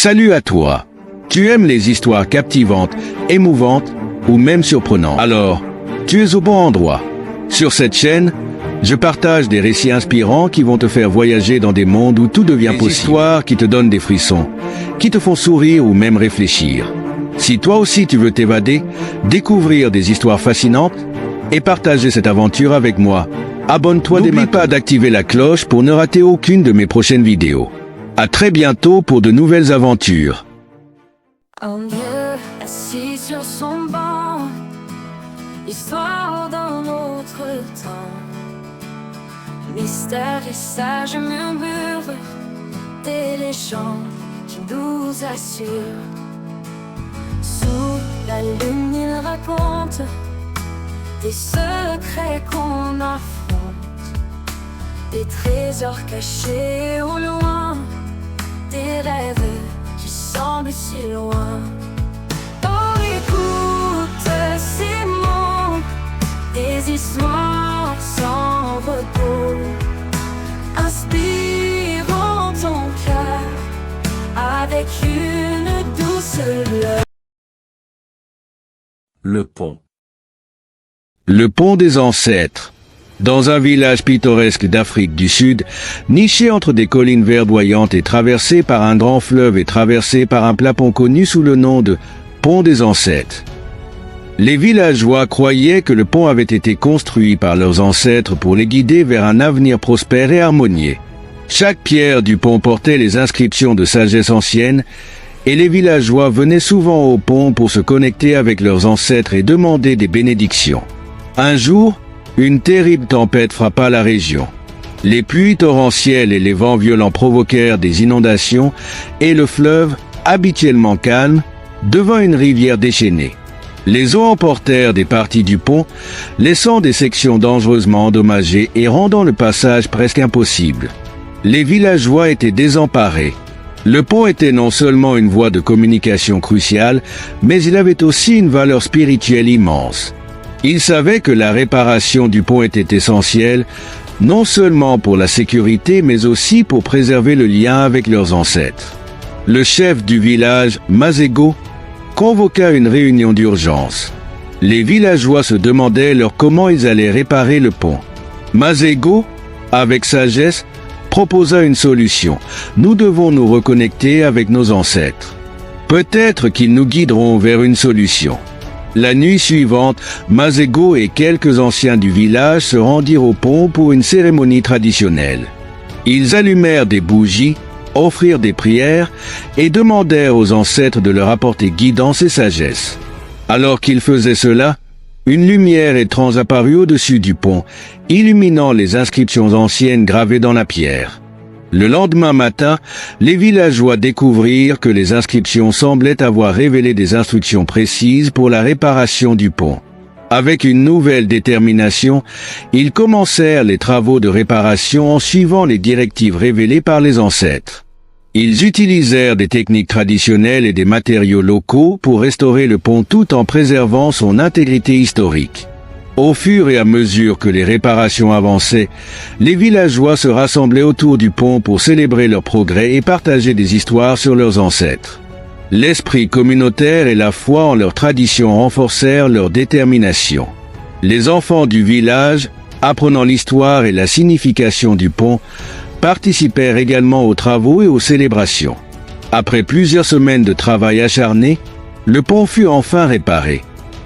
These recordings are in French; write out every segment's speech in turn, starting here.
Salut à toi. Tu aimes les histoires captivantes, émouvantes ou même surprenantes? Alors, tu es au bon endroit. Sur cette chaîne, je partage des récits inspirants qui vont te faire voyager dans des mondes où tout devient possible. Des histoires qui te donnent des frissons, qui te font sourire ou même réfléchir. Si toi aussi tu veux t'évader, découvrir des histoires fascinantes et partager cette aventure avec moi, abonne-toi dès maintenant. N'oublie pas d'activer la cloche pour ne rater aucune de mes prochaines vidéos. À très bientôt pour de nouvelles aventures. Un vieux assis sur son banc, histoire d'un autre temps. Mystère et sage murmure des légendes qui nous assurent. Sous la lune il raconte des secrets qu'on affronte, des trésors cachés au loin, des rêves qui semblent si loin. Oh, écoute ces mots, des histoires sans repos, inspirant ton cœur avec une douce lueur. Le pont. Le pont des ancêtres. Dans un village pittoresque d'Afrique du Sud, niché entre des collines verdoyantes et traversé par un grand fleuve et traversé par un plat pont connu sous le nom de pont des ancêtres. Les villageois croyaient que le pont avait été construit par leurs ancêtres pour les guider vers un avenir prospère et harmonieux. Chaque pierre du pont portait les inscriptions de sagesse ancienne, et les villageois venaient souvent au pont pour se connecter avec leurs ancêtres et demander des bénédictions. Un jour, une terrible tempête frappa la région. Les pluies torrentielles et les vents violents provoquèrent des inondations et le fleuve, habituellement calme, devint une rivière déchaînée. Les eaux emportèrent des parties du pont, laissant des sections dangereusement endommagées et rendant le passage presque impossible. Les villageois étaient désemparés. Le pont était non seulement une voie de communication cruciale, mais il avait aussi une valeur spirituelle immense. Ils savaient que la réparation du pont était essentielle, non seulement pour la sécurité, mais aussi pour préserver le lien avec leurs ancêtres. Le chef du village, Mazego, convoqua une réunion d'urgence. Les villageois se demandaient comment ils allaient réparer le pont. Mazego, avec sagesse, proposa une solution. Nous devons nous reconnecter avec nos ancêtres. Peut-être qu'ils nous guideront vers une solution. La nuit suivante, Mazego et quelques anciens du village se rendirent au pont pour une cérémonie traditionnelle. Ils allumèrent des bougies, offrirent des prières et demandèrent aux ancêtres de leur apporter guidance et sagesse. Alors qu'ils faisaient cela, une lumière étrange apparut au-dessus du pont, illuminant les inscriptions anciennes gravées dans la pierre. Le lendemain matin, les villageois découvrirent que les inscriptions semblaient avoir révélé des instructions précises pour la réparation du pont. Avec une nouvelle détermination, ils commencèrent les travaux de réparation en suivant les directives révélées par les ancêtres. Ils utilisèrent des techniques traditionnelles et des matériaux locaux pour restaurer le pont tout en préservant son intégrité historique. Au fur et à mesure que les réparations avançaient, les villageois se rassemblaient autour du pont pour célébrer leurs progrès et partager des histoires sur leurs ancêtres. L'esprit communautaire et la foi en leurs traditions renforcèrent leur détermination. Les enfants du village, apprenant l'histoire et la signification du pont, participèrent également aux travaux et aux célébrations. Après plusieurs semaines de travail acharné, le pont fut enfin réparé.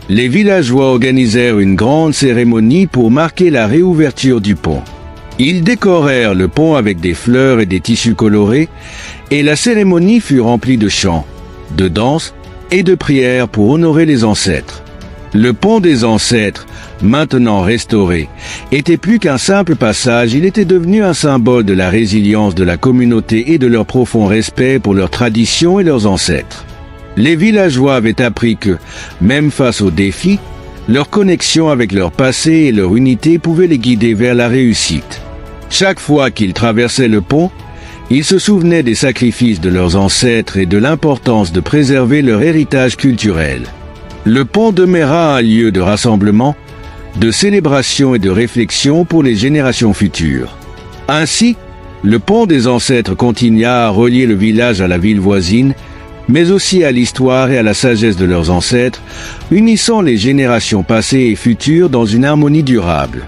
Les villageois organisèrent une grande cérémonie pour marquer la réouverture du pont. Ils décorèrent le pont avec des fleurs et des tissus colorés, et la cérémonie fut remplie de chants, de danses et de prières pour honorer les ancêtres. Le pont des ancêtres, maintenant restauré, était plus qu'un simple passage, il était devenu un symbole de la résilience de la communauté et de leur profond respect pour leurs traditions et leurs ancêtres. Les villageois avaient appris que, même face aux défis, leur connexion avec leur passé et leur unité pouvaient les guider vers la réussite. Chaque fois qu'ils traversaient le pont, ils se souvenaient des sacrifices de leurs ancêtres et de l'importance de préserver leur héritage culturel. Le pont demeura un lieu de rassemblement, de célébration et de réflexion pour les générations futures. Ainsi, Le pont des ancêtres continua à relier le village à la ville voisine, mais aussi à l'histoire et à la sagesse de leurs ancêtres, unissant les générations passées et futures dans une harmonie durable.